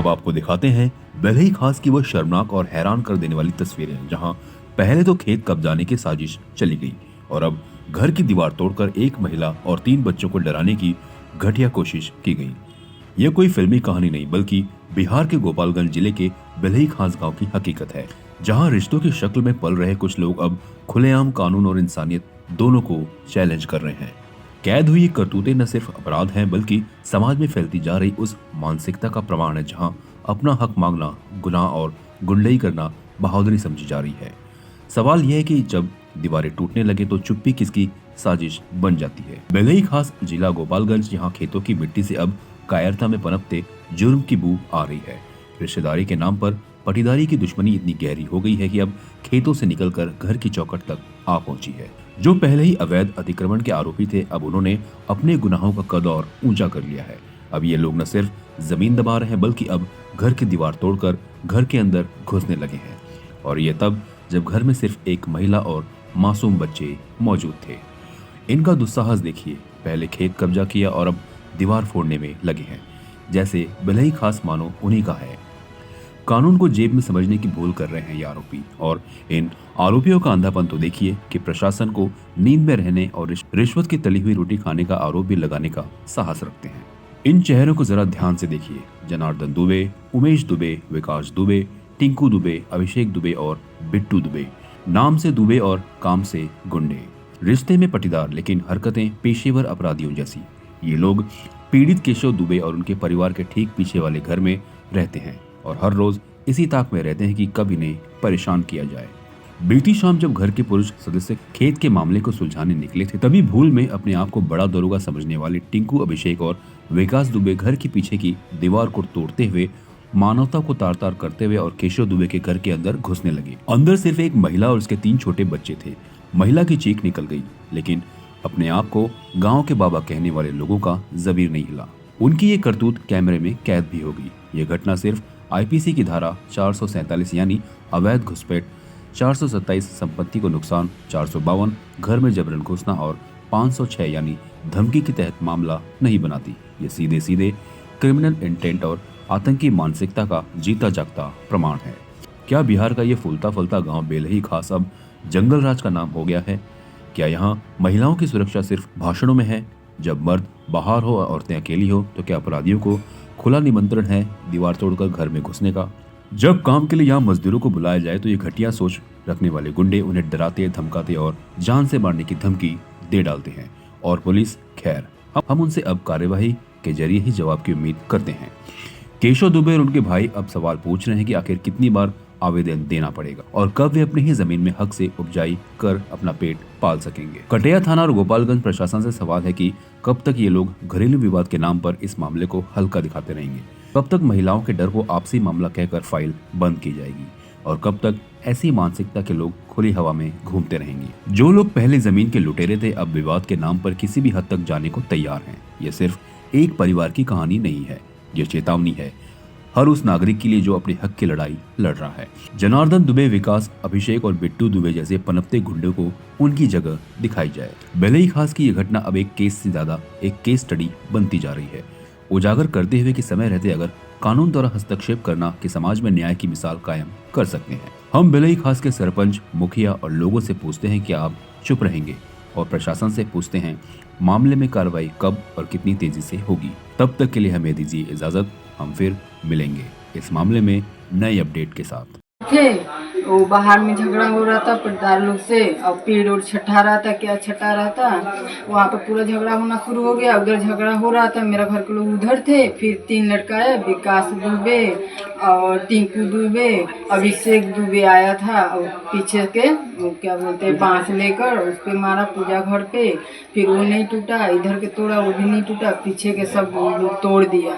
अब आपको दिखाते हैं बेलई खास की वो शर्मनाक और हैरान कर देने वाली तस्वीरें, जहां पहले तो खेत कब्जाने की साजिश चली गई और अब घर की दीवार तोड़कर एक महिला और 3 बच्चों को डराने की घटिया कोशिश की गई। यह कोई फिल्मी कहानी नहीं, बल्कि बिहार के गोपालगंज जिले के बेलई खास गांव की हकीकत है, जहां रिश्तों की शक्ल में पल रहे कुछ लोग अब खुलेआम कानून और इंसानियत दोनों को चैलेंज कर रहे हैं। कैद हुई ये करतूतें न सिर्फ अपराध हैं, बल्कि समाज में फैलती जा रही उस मानसिकता का प्रमाण है जहां अपना हक मांगना गुनाह और गुंडई करना बहादुरी समझी जा रही है। सवाल यह है कि जब दीवारें टूटने लगे तो चुप्पी किसकी साजिश बन जाती है। बेलई खास जिला गोपालगंज, यहाँ खेतों की मिट्टी से अब कायरता में पनपते जुर्म की बू आ रही है। रिश्तेदारी के नाम पर पटीदारी की दुश्मनी इतनी गहरी हो गई है कि अब खेतों से निकलकर घर की चौखट तक आ पहुंची है। जो पहले ही अवैध अतिक्रमण के आरोपी थे, अब उन्होंने अपने गुनाहों का कद और ऊंचा कर लिया है। अब ये लोग न सिर्फ जमीन दबा रहे हैं, बल्कि अब घर की दीवार तोड़कर घर के अंदर घुसने लगे हैं, और ये तब जब घर में सिर्फ एक महिला और मासूम बच्चे मौजूद थे। इनका दुस्साहस देखिए, पहले खेत कब्जा किया और अब दीवार फोड़ने में लगे हैं, जैसे बेलई खास मानो उन्हीं का है। कानून को जेब में समझने की भूल कर रहे हैं ये आरोपी, और इन आरोपियों का अंधापन तो देखिए कि प्रशासन को नींद में रहने और रिश्वत की तली हुई रोटी खाने का आरोप भी लगाने का साहस रखते हैं। इन चेहरों को जरा ध्यान से देखिए, जनार्दन दुबे, उमेश दुबे, विकास दुबे, टिंकू दुबे, अभिषेक दुबे और बिट्टू दुबे। नाम से दुबे और काम से गुंडे, रिश्ते में पटीदार लेकिन हरकतें पेशेवर अपराधियों जैसी। ये लोग पीड़ित केशव दुबे और उनके परिवार के ठीक पीछे वाले घर में रहते हैं और हर रोज इसी ताक में रहते हैं कि कब इन्हें परेशान किया जाए। बीती शाम जब घर के पुरुष सदस्य खेत के मामले को सुलझाने निकले थे, तभी भूल में अपने आप को बड़ा दरोगा समझने वाले टिंकू, अभिषेक और विकास दुबे घर के पीछे की दीवार को तोड़ते हुए, मानवता को तार तार करते हुए और केशव दुबे के घर के अंदर घुसने लगे। अंदर सिर्फ एक महिला और उसके 3 छोटे बच्चे थे। महिला की चीख निकल गई, लेकिन अपने आप को गांव के बाबा कहने वाले लोगों का जबीर नहीं हिला। उनकी ये करतूत कैमरे में कैद भी हो गई। ये घटना सिर्फ आईपीसी की धारा 447 यानी अवैध घुसपैठ, 427 संपत्ति को नुकसान, 452 घर में जबरन घुसना और 506 यानी धमकी के तहत मामला नहीं बनाती। ये सीधे सीधे क्रिमिनल इंटेंट और आतंकी मानसिकता का जीता जागता प्रमाण है। क्या बिहार का ये फूलता फलता गांव बेलई खास अब जंगल राज का नाम हो गया है? क्या यहाँ महिलाओं की सुरक्षा सिर्फ भाषणों में है? जब मर्द बाहर हो और औरतें अकेली हो, तो क्या अपराधियों को खुला निमंत्रण है दीवार तोड़कर घर में घुसने का? जब काम के लिए यहाँ मजदूरों को बुलाया जाए तो ये घटिया सोच रखने वाले गुंडे उन्हें डराते, धमकाते और जान से मारने की धमकी दे डालते हैं। और पुलिस, खैर, हम उनसे अब कार्यवाही के जरिए ही जवाब की उम्मीद करते हैं। केशव दुबे और उनके भाई अब सवाल पूछ रहे हैं कि आखिर कितनी बार आवेदन देना पड़ेगा और कब वे अपनी ही जमीन में हक से उपजाई कर अपना पेट पाल सकेंगे। कटेया थाना और गोपालगंज प्रशासन से सवाल है कि कब तक ये लोग घरेलू विवाद के नाम पर इस मामले को हल्का दिखाते रहेंगे? कब तक महिलाओं के डर को आपसी मामला कहकर फाइल बंद की जाएगी? और कब तक ऐसी मानसिकता के लोग खुली हवा में घूमते रहेंगे? जो लोग पहले जमीन के लुटेरे थे, अब विवाद के नाम पर किसी भी हद तक जाने को तैयार हैं। ये सिर्फ एक परिवार की कहानी नहीं है, ये चेतावनी है हर उस नागरिक के लिए जो अपने हक की लड़ाई लड़ रहा है। जनार्दन दुबे, विकास, अभिषेक और बिट्टू दुबे जैसे पनपते गुंडों को उनकी जगह दिखाई जाए। बेलई खास की यह घटना अब एक केस से ज्यादा एक केस स्टडी बनती जा रही है, उजागर करते हुए कि समय रहते अगर कानून द्वारा हस्तक्षेप करना कि समाज में न्याय की मिसाल कायम कर सकते हैं। हम बेलई खास के सरपंच, मुखिया और लोगों से पूछते हैं कि आप चुप रहेंगे, और प्रशासन से पूछते हैं मामले में कार्रवाई कब और कितनी तेजी से होगी। तब तक के लिए हमें दीजिए इजाजत, हम फिर मिलेंगे इस मामले में नए अपडेट के साथ। थे वो बाहर में झगड़ा हो रहा था पटदार लोग से, और पेड़ और छठा रहा था, क्या छठा रहा था, वहाँ पे पूरा झगड़ा होना शुरू हो गया। उधर झगड़ा हो रहा था, मेरा घर के लोग उधर थे। फिर 3 लड़का आया, विकास दुबे और टिंकू दुबे, अभिषेक दुबे आया था, और पीछे के वो क्या बोलते हैं बांस लेकर उस पे मारा पूजा घर पे। फिर वो नहीं टूटा, इधर के तोड़ा वो भी नहीं टूटा, पीछे के सब लोग तोड़ दिया।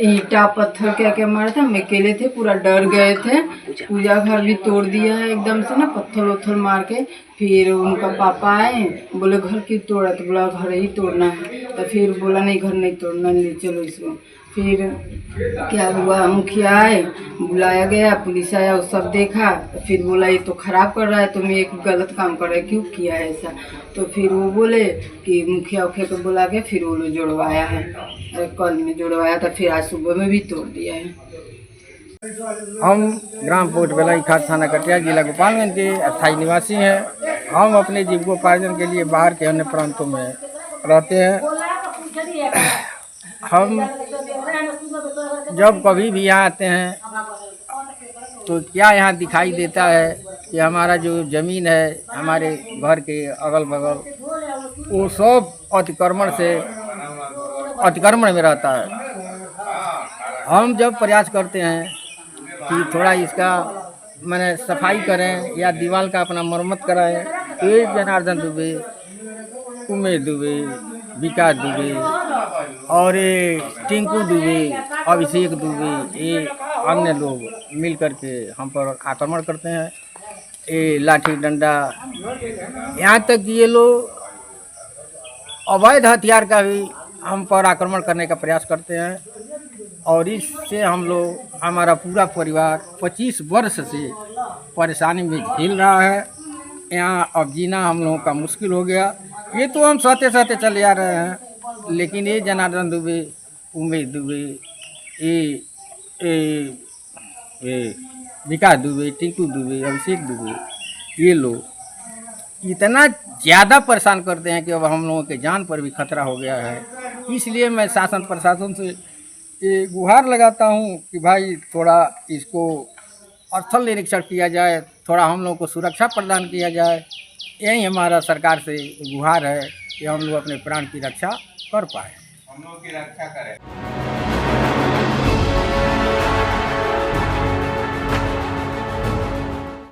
ईटा पत्थर क्या क्या मारा था, हम अकेले थे, पूरा डर गए थे। पूजा घर भी तोड़ दिया है एकदम से ना, पत्थर वत्थर मार के। फिर उनका पापा आए, बोले घर क्यों तोड़ा, तो बोला घर ही तोड़ना है। तो फिर बोला नहीं घर नहीं तोड़ना, ले चलो इसको। फिर क्या हुआ, मुखिया आए, बुलाया गया, पुलिस आया, वो सब देखा। तो फिर बोला ये तो खराब कर रहा है, तुम एक गलत काम कर रहे हो, क्यों किया है ऐसा। तो फिर वो बोले कि मुखिया उखिया को बुला के फिर वो लोग जुड़वाया है, कल में जुड़वाया था, फिर आज सुबह में भी तोड़ दिया है। हम ग्राम पोस्ट बेलाई खास थाना कटिया जिला गोपालगंज के अस्थायी निवासी हैं। हम अपने जीविकोपार्जन के लिए बाहर के अन्य प्रांतों में रहते हैं। हम जब कभी भी यहाँ आते हैं तो क्या यहाँ दिखाई देता है कि हमारा जो ज़मीन है हमारे घर के अगल बगल वो सब अतिक्रमण में रहता है। हम जब प्रयास करते हैं कि थोड़ा इसका मैंने सफाई करें या दीवार का अपना मरम्मत कराएं, तो ये जनार्दन दुबे, उमेश दुबे, विकास दुबे और ये टिंकू दुबे, अभिषेक दुबे, ये अन्य लोग मिल करके हम पर आक्रमण करते हैं। ये लाठी डंडा, यहाँ तक कि ये लोग अवैध हथियार का भी हम पर आक्रमण करने का प्रयास करते हैं। और इससे हम लोग, हमारा पूरा परिवार 25 वर्ष से परेशानी में झेल रहा है। यहाँ अब जीना हम लोगों का मुश्किल हो गया। ये तो हम सहते सहते चले आ रहे हैं, लेकिन ये जनार्दन दुबे, उमेश दुबे, ये विकास दुबे, टिंकू दुबे, अभिषेक दुबे, ये लोग इतना ज़्यादा परेशान करते हैं कि अब हम लोगों के जान पर भी खतरा हो गया है। इसलिए मैं शासन प्रशासन से ये गुहार लगाता हूँ कि भाई थोड़ा इसको स्थल निरीक्षण किया जाए, थोड़ा हम लोगों को सुरक्षा प्रदान किया जाए। यही हमारा सरकार से गुहार है कि हम लोग अपने प्राण की रक्षा कर पाए।